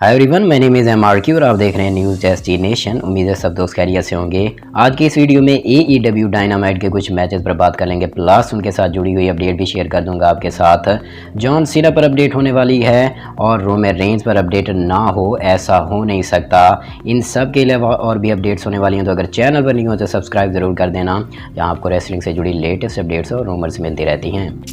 Hi everyone, मेरा name is MRQ और आप देख रहे हैं न्यूज़ डेस्टिनेशन। उम्मीद है सब दोस्त खैरियत से होंगे। आज की इस वीडियो में AEW डायनामाइट के कुछ मैचेस पर बात कर लेंगे, प्लस उनके साथ जुड़ी हुई अपडेट भी शेयर कर दूंगा आपके साथ। जॉन सीना पर अपडेट होने वाली है और रोमन रेंज पर अपडेट ना हो, ऐसा हो नहीं सकता। इन सब के अलावा और भी अपडेट्स होने वाली हैं, तो अगर चैनल पर नहीं हो तो सब्सक्राइब ज़रूर कर देना, जहाँ आपको रेसलिंग से जुड़ी लेटेस्ट अपडेट्स और रूमर्स मिलती रहती हैं।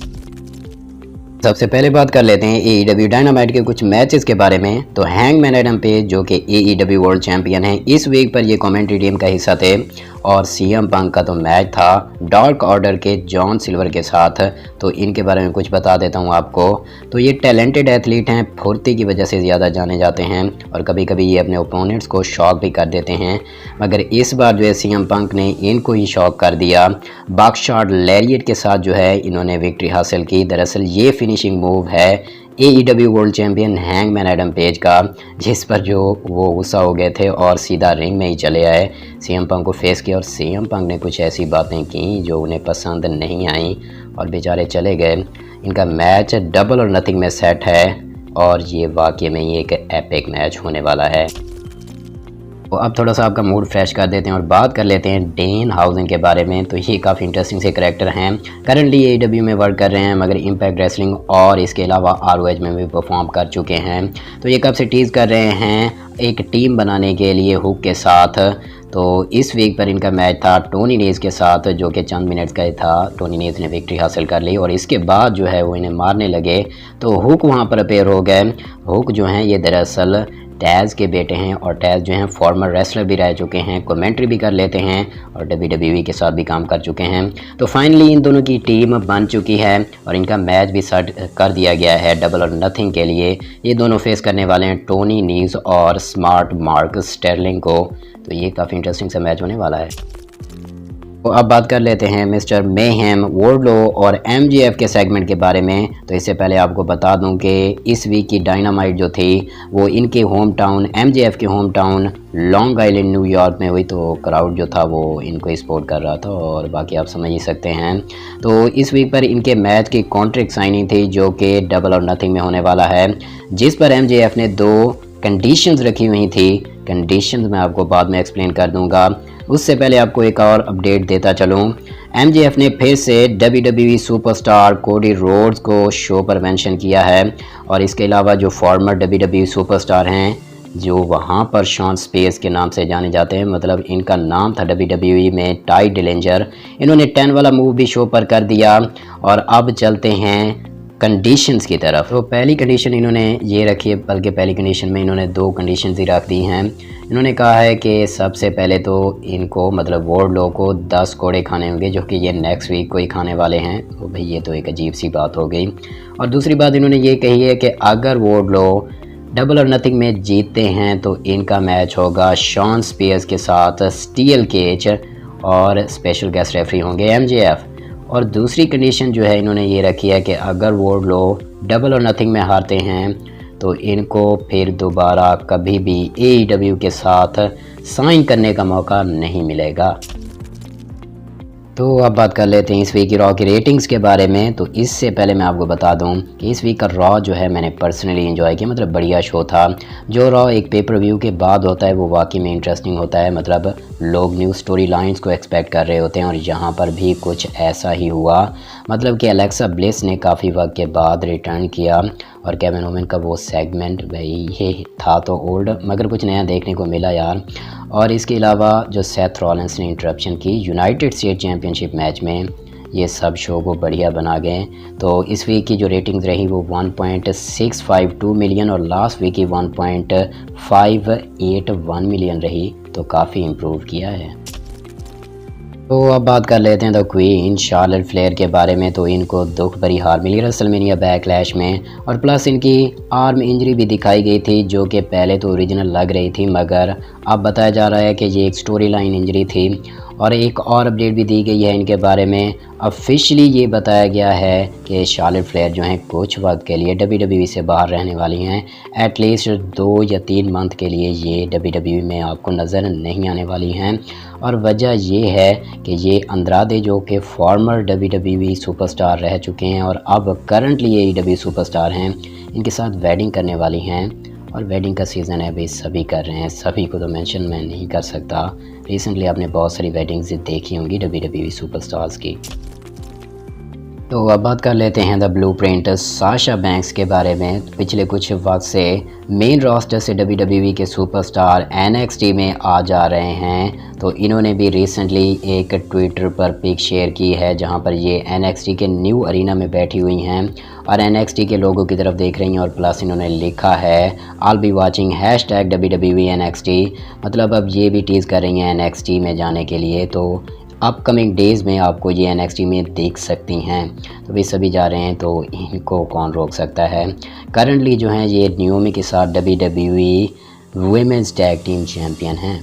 सबसे पहले बात कर लेते हैं AEW डायनामाइट के कुछ मैचेस के बारे में। तो हैंगमैन एडम पेज जो कि AEW वर्ल्ड चैंपियन हैं, इस वीक पर ये कमेंट्री टीम का हिस्सा थे और CM पंक का तो मैच था डार्क ऑर्डर के जॉन सिल्वर के साथ। तो इनके बारे में कुछ बता देता हूँ आपको। तो ये टैलेंटेड एथलीट हैं, फुर्ती की वजह से ज़्यादा जाने जाते हैं और कभी कभी ये अपने ओपोनेंट्स को शॉक भी कर देते हैं, मगर इस बार जो है CM पंक ने इनको ही शॉक कर दिया। बकशॉट लैरिएट के साथ जो है इन्होंने विक्ट्री हासिल की। दरअसल ये फिनिशिंग मूव है AEW world champion hangman Adam page का, जिस पर जो वो गुस्सा हो गए थे और सीधा रिंग में ही चले आए, CM पंक को फेस किया और CM पंक ने कुछ ऐसी बातें की जो उन्हें पसंद नहीं आई और बेचारे चले गए। इनका मैच डबल और नथिंग में सेट है और ये वाकई में ही एक एपिक मैच होने वाला है। तो अब थोड़ा सा आपका मूड फ्रेश कर देते हैं और बात कर लेते हैं डेन हाउजन के बारे में। तो ये काफ़ी इंटरेस्टिंग से करैक्टर हैं, करंटली AEW में वर्क कर रहे हैं, मगर इम्पैक्ट रेसलिंग और इसके अलावा ROH में भी परफॉर्म कर चुके हैं। तो ये कब से टीज़ कर रहे हैं एक टीम बनाने के लिए हुक के साथ। तो इस वीक पर इनका मैच था टोनी नेज के साथ, जो कि चंद मिनट्स का ही था। टोनी नेज ने विक्ट्री हासिल कर ली और इसके बाद जो है वो इन्हें मारने लगे, तो हुक वहाँ पर अपेयर हो गए। हुक जो हैं ये दरअसल टैज़ के बेटे हैं और टैज़ जो हैं फॉर्मर रेसलर भी रह चुके हैं, कमेंट्री भी कर लेते हैं और WWE के साथ भी काम कर चुके हैं। तो फाइनली इन दोनों की टीम बन चुकी है और इनका मैच भी सेट कर दिया गया है डबल और नथिंग के लिए। ये दोनों फेस करने वाले हैं टोनी नीज और स्मार्ट मार्क स्टर्लिंग को। तो ये काफ़ी इंटरेस्टिंग सा मैच होने वाला है। तो अब बात कर लेते हैं मिस्टर मेहेम, वार्डलो और MJF के सेगमेंट के बारे में। तो इससे पहले आपको बता दूं कि इस वीक की डायनामाइट जो थी वो इनके होम टाउन, MJF के home town long island New York में हुई। तो क्राउड जो था वो इनको ही सपोर्ट कर रहा था और बाकी आप समझ ही सकते हैं। तो इस वीक पर इनके मैच की कॉन्ट्रैक्ट साइनिंग थी जो कि डबल और नथिंग में होने वाला है, जिस पर MJF ने 2 कंडीशंस रखी हुई थी। कंडीशंस मैं आपको बाद में एक्सप्लेन कर दूंगा। उससे पहले आपको एक और अपडेट देता चलूं। MJF ने फिर से WWE सुपरस्टार कोडी रोड्स को शो पर मेंशन किया है और इसके अलावा जो फॉर्मर WWE सुपरस्टार हैं जो वहां पर शॉन स्पेस के नाम से जाने जाते हैं, मतलब इनका नाम था WWE में टाई डिलेंजर, इन्होंने 10 वाला मूव भी शो पर कर दिया। और अब चलते हैं कंडीशंस की तरफ। तो पहली कंडीशन इन्होंने ये रखी है, बल्कि पहली कंडीशन में इन्होंने 2 कंडीशंस ही रख दी हैं। इन्होंने कहा है कि सबसे पहले तो इनको मतलब वार्डलो को 10 कोड़े खाने होंगे, जो कि ये नेक्स्ट वीक को ही खाने वाले हैं। तो भाई ये तो एक अजीब सी बात हो गई। और दूसरी बात इन्होंने ये कही है कि अगर वार्डलो डबल और नथिंग में जीतते हैं तो इनका मैच होगा शॉन स्पियर्स के साथ स्टील केज और स्पेशल गेस्ट रेफरी होंगे MJF। और दूसरी कंडीशन जो है इन्होंने ये रखी है कि अगर वार्डलो डबल और नथिंग में हारते हैं तो इनको फिर दोबारा कभी भी AEW के साथ साइन करने का मौका नहीं मिलेगा। तो अब बात कर लेते हैं इस वीक की रॉ की रेटिंग्स के बारे में। तो इससे पहले मैं आपको बता दूं कि इस वीक का रॉ जो है मैंने पर्सनली एंजॉय किया, मतलब बढ़िया शो था। जो रॉ एक पेपर व्यू के बाद होता है वो वाकई में इंटरेस्टिंग होता है, मतलब लोग न्यू स्टोरी लाइन्स को एक्सपेक्ट कर रहे होते हैं और यहाँ पर भी कुछ ऐसा ही हुआ। मतलब कि एलेक्सा ब्लिस ने काफ़ी वक्त के बाद रिटर्न किया और केविन ओवेन का वो सेगमेंट भाई ये था तो ओल्ड, मगर कुछ नया देखने को मिला यार। और इसके अलावा जो सेथ रॉलिंस ने इंटरप्शन की यूनाइटेड स्टेट चैम्पियनशिप मैच में, ये सब शो को बढ़िया बना गए। तो इस वीक की जो रेटिंग्स रही वो 1.652 मिलियन और लास्ट वीक की 1.581 मिलियन रही, तो काफ़ी इम्प्रूव किया है। तो अब बात कर लेते हैं द क्वीन शार्लेट फ्लेयर के बारे में। तो इनको दुख भरी हार मिली रेसलमेनिया बैकलैश में और प्लस इनकी आर्म इंजरी भी दिखाई गई थी, जो कि पहले तो ओरिजिनल लग रही थी, मगर अब बताया जा रहा है कि ये एक स्टोरी लाइन इंजरी थी। और एक और अपडेट भी दी गई है इनके बारे में। ऑफिशियली ये बताया गया है कि शार्लेट फ्लेयर जो हैं कुछ वक्त के लिए WWE से बाहर रहने वाली हैं। एटलीस्ट 2 या 3 मंथ के लिए ये WWE में आपको नज़र नहीं आने वाली हैं। और वजह ये है कि ये अंद्रादे जो कि फॉर्मर WWE सुपरस्टार रह चुके हैं और अब करंटली AEW सुपरस्टार हैं, इनके साथ वेडिंग करने वाली हैं और वेडिंग का सीज़न है भाई, सभी कर रहे हैं, सभी को तो मेंशन मैं नहीं कर सकता। रिसेंटली आपने बहुत सारी वेडिंग्स देखी होंगी WWE सुपरस्टार्स की। तो अब बात कर लेते हैं द ब्लूप्रिंट साशा बैंक्स के बारे में। पिछले कुछ वक्त से मेन रोस्टर से WWE के सुपरस्टार NXT में आ जा रहे हैं। तो इन्होंने भी रिसेंटली एक ट्विटर पर पिक शेयर की है जहां पर ये NXT के न्यू अरीना में बैठी हुई हैं और NXT के लोगों की तरफ देख रही हैं और प्लस इन्होंने लिखा है I'll be watching #WWE NXT। मतलब अब ये भी टीज़ कर रही हैं NXT में जाने के लिए। तो अपकमिंग डेज़ में आपको ये NXT में देख सकती हैं। तो वे सभी जा रहे हैं तो इनको कौन रोक सकता है। करंटली जो हैं ये न्योमी के साथ WWE women's tag team champion हैं।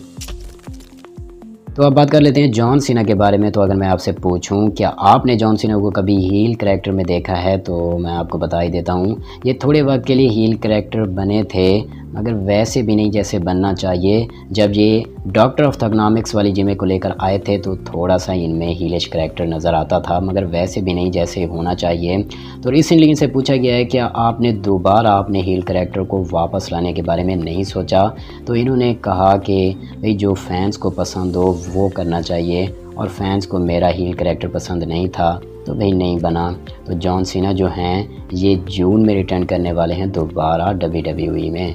तो अब बात कर लेते हैं जॉन सीना के बारे में। तो अगर मैं आपसे पूछूं क्या आपने जॉन सीना को कभी हील कैरेक्टर में देखा है, तो मैं आपको बता ही देता हूं, ये थोड़े वक्त के लिए हील कैरेक्टर बने थे मगर वैसे भी नहीं जैसे बनना चाहिए। जब ये डॉक्टर ऑफ थगनॉमिक्स वाली जिमे को लेकर आए थे तो थोड़ा सा इनमें हीलिश कैरेक्टर नज़र आता था मगर वैसे भी नहीं जैसे होना चाहिए। तो रिसेंटली इनसे पूछा गया है क्या आपने दोबारा अपने हील कैरेक्टर को वापस लाने के बारे में नहीं सोचा। तो इन्होंने कहा कि भाई जो फैंस को पसंद हो वो करना चाहिए और फैंस को मेरा हील कैरेक्टर पसंद नहीं था तो भाई नहीं बना। तो जॉन सीना जो हैं ये जून में रिटर्न करने वाले हैं दोबारा WWE में।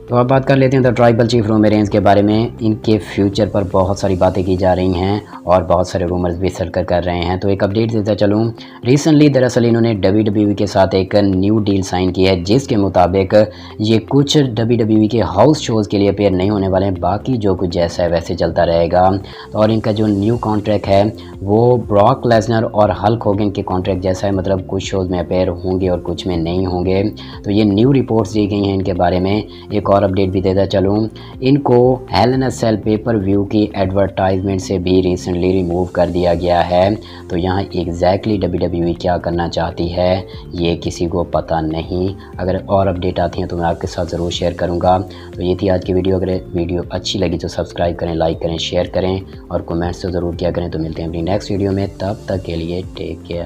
तो अब बात कर लेते हैं the tribal chief Roman Reigns के बारे में। इनके फ्यूचर पर बहुत सारी बातें की जा रही हैं और बहुत सारे रूमर्स भी सर्कल कर रहे हैं। तो एक अपडेट देता चलूँ, रिसेंटली दरअसल इन्होंने WWE के साथ एक न्यू डील साइन की है जिसके मुताबिक ये कुछ WWE के हाउस शोज़ के लिए अपेयर नहीं होने वाले हैं, बाकी जो कुछ जैसा है वैसे चलता रहेगा। तो और इनका जो न्यू कॉन्ट्रैक्ट है वो ब्रॉक लेसनर और हल्क होगन के कॉन्ट्रैक्ट जैसा है, मतलब कुछ शोज़ में अपेयर होंगे और कुछ में नहीं होंगे। तो ये न्यू रिपोर्ट्स दी गई हैं इनके बारे में। एक और अपडेट भी देता चलूँ, इनको हेल इन अ सेल पेपर व्यू की एडवर्टाइजमेंट से भी रिसेंटली रिमूव कर दिया गया है। तो यहाँ एग्जैक्टली WWE क्या करना चाहती है ये किसी को पता नहीं। अगर और अपडेट आती हैं तो मैं आपके साथ ज़रूर शेयर करूँगा। तो ये थी आज की वीडियो। अगर वीडियो अच्छी लगी तो सब्सक्राइब करें, लाइक करें, शेयर करें और कमेंट्स तो ज़रूर किया करें। तो मिलते हैं अपनी नेक्स्ट वीडियो में, तब तक के लिए टेक केयर।